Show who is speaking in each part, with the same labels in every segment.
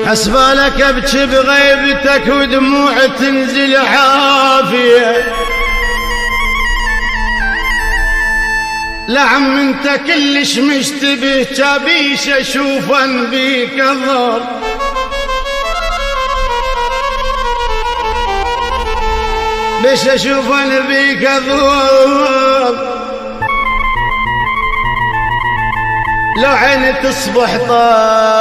Speaker 1: حسبالك ابكي بغيبتك ودموع تنزل حافية. لا عم انت كلش مشتبه جابيش اشوفن بيك الظل. ليش اشوفن بيك الظل؟ لو عيني تصبح طايفة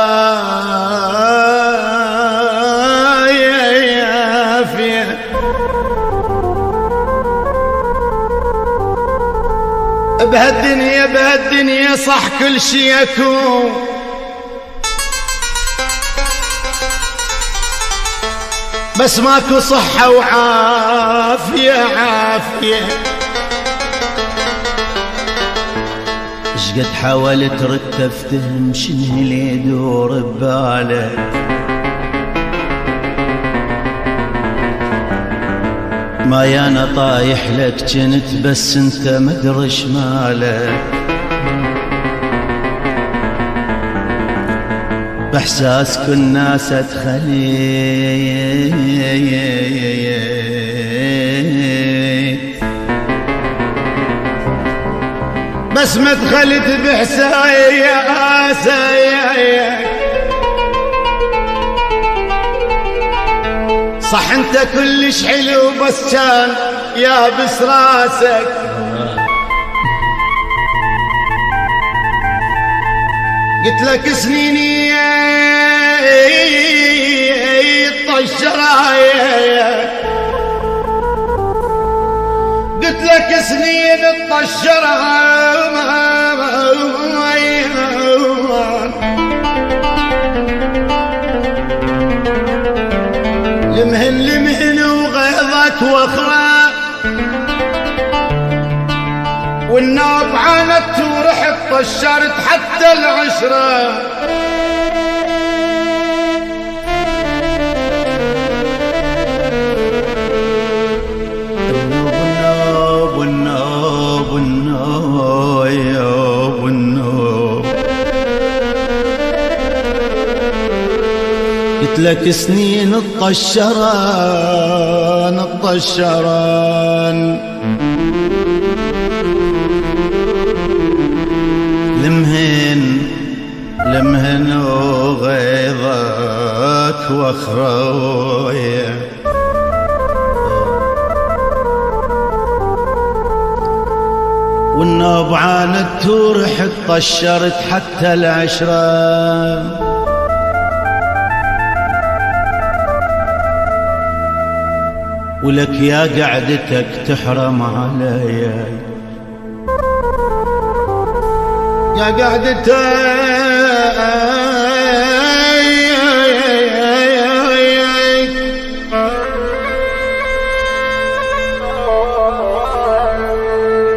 Speaker 1: بهالدنيا صح كل شي يكون، بس ماكو صحة وعافية عافية. اشقد حاولت ردت افتهم شنو اللي يدور ببالك، ما يانا طايح لك جنت بس انت مدري شمالك. باحساس كل ناس ادخلي بس ما دخلت بحسايا. صح انت كلش حلو بس كان يابس راسك. قلت لك سنيني طشرايا، قلت لك سنين الطشرها لمهن وغيظك واخرى، والناب عانت ورحت طشرت حتى العشرة. قلت لك سنين الطشران لمهن وغيظك واخرويا. والنوب عانت ورحت طشرت حتى العشرة. ولك يا قعدتك تحرم علي، يا قعدتك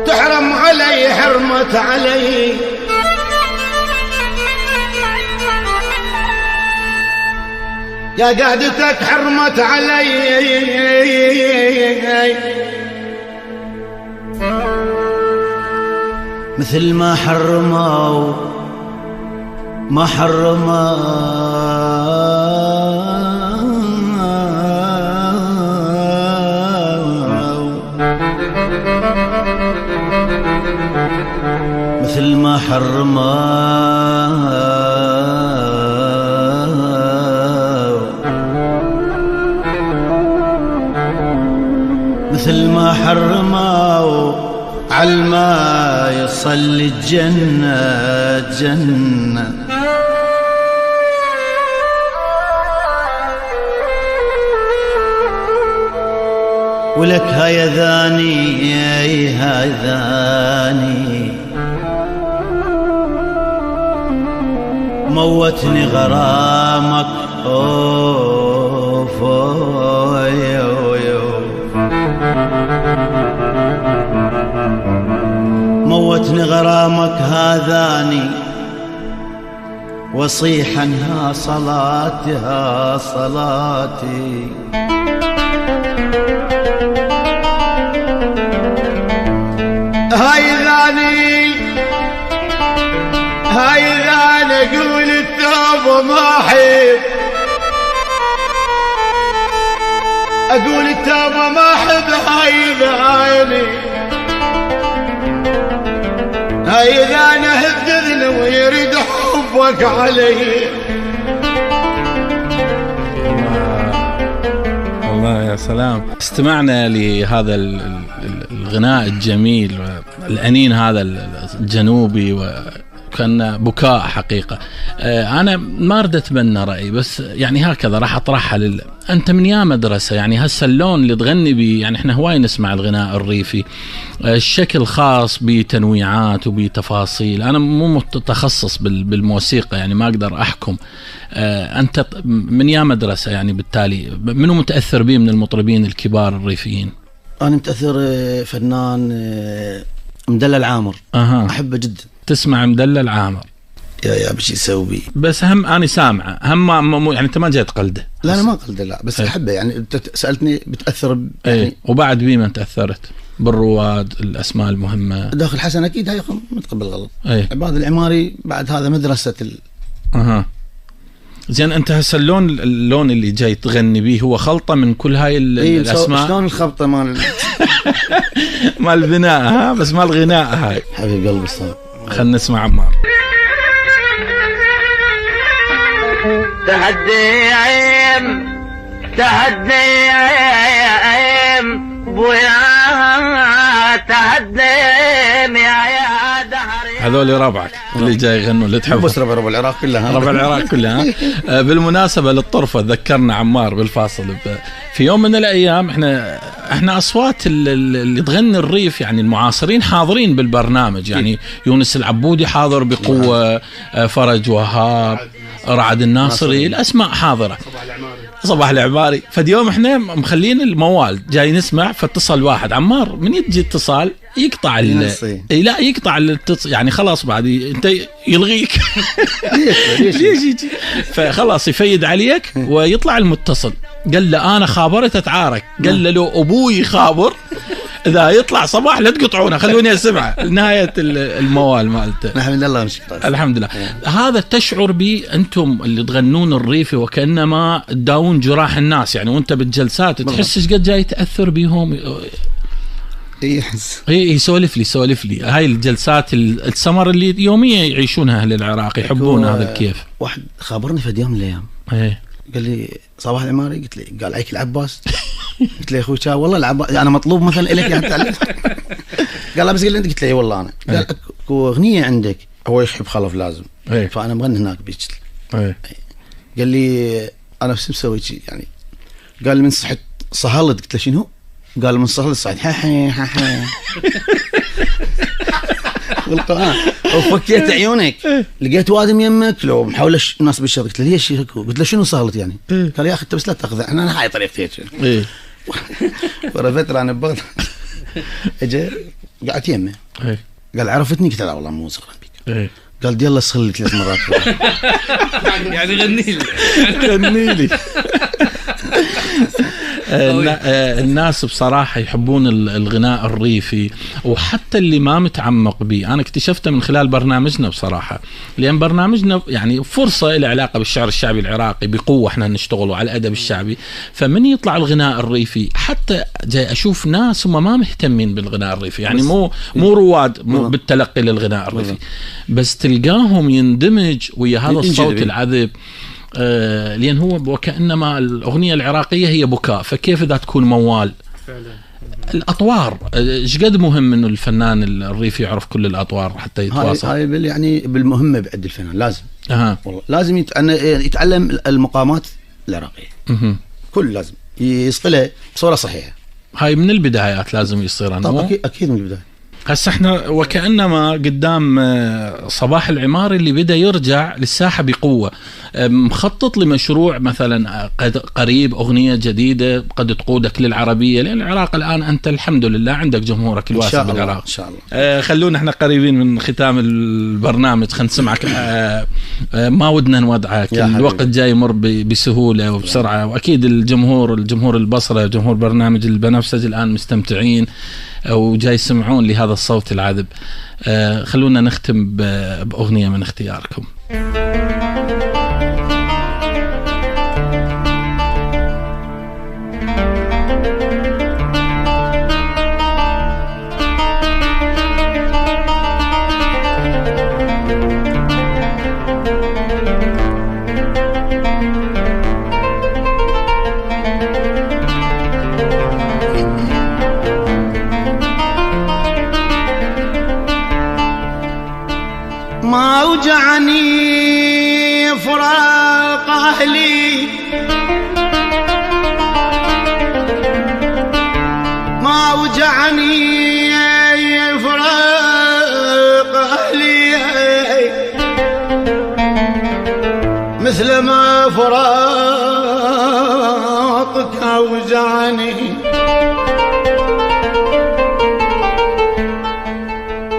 Speaker 1: تحرم علي، حرمت علي. يا قعدتك حرمت علي، مثل ما حرموا مثل ما حرموا مثل ما حرموا عالما يصلي الجنة. ولك هاي ذاني موتني غرامك. أوف موتني غرامك هذاني، وصيحا ها صلاتي. هاي ذاني اقول التوبة ما احب، اقول التوبة ما احب. هاي ذاني هدذني ويريد حبك علي.
Speaker 2: الله يا سلام. استمعنا لهذا الغناء الجميل والأنين هذا الجنوبي، وكان بكاء حقيقة. أنا ما أريد أتبنى رأيي، بس يعني هكذا راح أطرحها أنت من يا مدرسة، يعني هسه اللون اللي تغني به، يعني إحنا هواي نسمع الغناء الريفي الشكل خاص بتنويعات وبتفاصيل. أنا مو متخصص بالموسيقى، يعني ما أقدر أحكم. أنت من يا مدرسة، يعني بالتالي منو متأثر به من المطربين الكبار الريفيين؟
Speaker 1: أنا متأثر فنان مدلل عامر. أحبه جدا.
Speaker 2: تسمع مدلل عامر؟
Speaker 1: يا بشي يسوي بي.
Speaker 2: بس هم أنا سامعه، هم يعني أنت ما جاي تقلده؟
Speaker 1: لا أنا ما قلده، لا بس أحبه. يعني أنت سألتني بتأثر يعني.
Speaker 2: وبعد بي من تأثرت بالرواد الأسماء المهمة
Speaker 1: داخل حسن أكيد هاي متقبل غلط. عباد العماري بعد هذا مدرسة
Speaker 2: زين. أنت هسه اللون اللي جاي تغني به هو خلطة من كل هاي الأسماء.
Speaker 1: شلون الخبطة مال
Speaker 2: مال البناء بس مال الغناء هاي.
Speaker 1: حبيب قلبي الصوت.
Speaker 2: خلنا نسمع عمار.
Speaker 3: تهدي بويا تهدي يا دهري.
Speaker 2: هذول ربعك اللي جاي يغنوا اللي تحبهم.
Speaker 1: بس ربع العراق كلها.
Speaker 2: ربع العراق كلها. بالمناسبة للطرفة ذكرنا عمار بالفاصل، في يوم من الأيام احنا أصوات اللي تغني الريف، يعني المعاصرين حاضرين بالبرنامج، يعني يونس العبودي حاضر بقوة، فرج وهاب، رعد الناصري، الأسماء حاضرة، صباح العماري. فاليوم احنا مخلين الموال جاي نسمع، فاتصل واحد عمار من يجي اتصال يقطع لا يقطع يعني خلاص بعد انت يلغيك. ليش يجي؟ فخلاص يفيد عليك ويطلع المتصل. قال له انا خابرت اتعارك. قال له لو ابوي خابر اذا يطلع صباح لا تقطعونه، خلوني اسمعه. نهايه الموال مالته.
Speaker 1: الحمد لله ونشكر.
Speaker 2: الحمد لله. هذا تشعر به انتم اللي تغنون الريفي وكانما تداوون جراح الناس، يعني وانت بالجلسات تحس ايش قد جاي تاثر بيهم. يسولف لي هاي الجلسات السمر اللي يوميا يعيشونها اهل العراق، يحبون هذا الكيف.
Speaker 1: واحد خابرني في يوم من الايام، قال لي صباح العماري. قلت له قال عليك العباس. قلت له يا اخوي والله العباس انا مطلوب مثلا لك يعني تعلم. قال لا بس قال لي انت. قلت له والله انا. قال اكو اغنيه عندك هو يحب خلف لازم، فانا مغني هناك بيك. قال لي انا بس مسوي شيء يعني. قال لي من صحت صهلت. قلت له شنو؟ قال من صهلت صعد ها بالقرآن. وفكيت عيونك لقيت وادم يمك لو محاولة الناس بالشر. قلت له ليش هيك؟ قلت له شنو صهلت يعني؟ قال يا اخي انت بس لا تاخذ، انا هاي طريقتي هيك. فترة انا بغداد اجى قعدت يمه. قال عرفتني؟ قلت له لا والله مو صغرا بك. قال يلا صلي 3 مرات.
Speaker 3: يعني غني لي.
Speaker 2: الناس بصراحة يحبون الغناء الريفي، وحتى اللي ما متعمق به. أنا اكتشفته من خلال برنامجنا بصراحة، لأن برنامجنا يعني فرصة إلى علاقة بالشعر الشعبي العراقي بقوة. احنا نشتغلوا على الأدب الشعبي، فمن يطلع الغناء الريفي حتى جاي أشوف ناس هم ما مهتمين بالغناء الريفي، يعني مو رواد بالتلقي للغناء الريفي، بس تلقاهم يندمج ويا هذا الصوت العذب. لأن هو وكأنما الأغنية العراقية هي بكاء، فكيف إذا تكون موال؟ الأطوار إيش قد مهم إنه الفنان الريفي يعرف كل الأطوار حتى يتواصل.
Speaker 1: هاي يعني بالمهمة بعد الفنان لازم. والله لازم يتعلم المقامات العراقية. كل لازم يصقلها بصورة صحيحة.
Speaker 2: هاي من البدايات لازم يصير.
Speaker 1: طبعا أكيد من البداية.
Speaker 2: هسه احنا وكأنما قدام صباح العماري اللي بدأ يرجع للساحة بقوة، مخطط لمشروع مثلا قريب أغنية جديدة قد تقودك للعربية، لأن العراق الآن أنت الحمد لله عندك جمهورك الواسع بالعراق.
Speaker 1: إن شاء الله.
Speaker 2: خلونا احنا قريبين من ختام البرنامج، خلينا نسمعك. ما ودنا نودعك، الوقت جاي يمر بسهولة وبسرعة، وأكيد الجمهور البصرة، جمهور برنامج البنفسج الآن مستمتعين. وجاي يسمعون لهذا الصوت العذب. خلونا نختم بأغنية من اختياركم.
Speaker 1: ما وجعني فراق أهلي، ما وجعني فراق أهلي مثل ما فراقك أوجعني.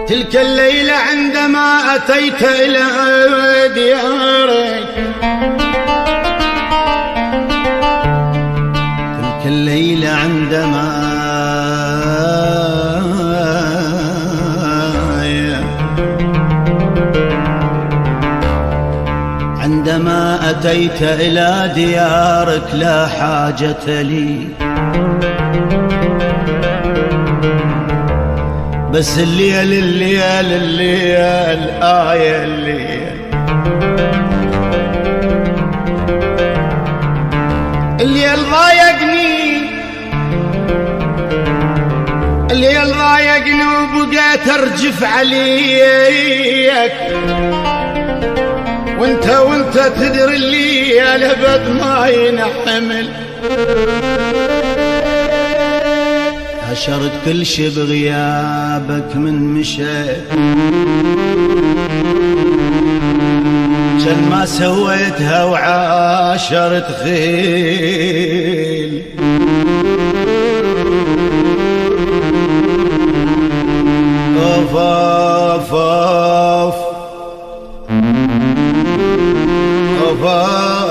Speaker 1: تلك الليلة عندما أتيت إلى ديارك، تلك الليلة عندما أتيت إلى ديارك لا حاجة لي، بس الليل الليل الليل آية الليل، الليل ضايقني، الليل ضايقني وبقيت أرجف عليك، وانت تدري الليل أبد ما ينحمل. حشرت كل شي بغيابك من مشيت، كان ما سويتها وعاشرت خيل، وفا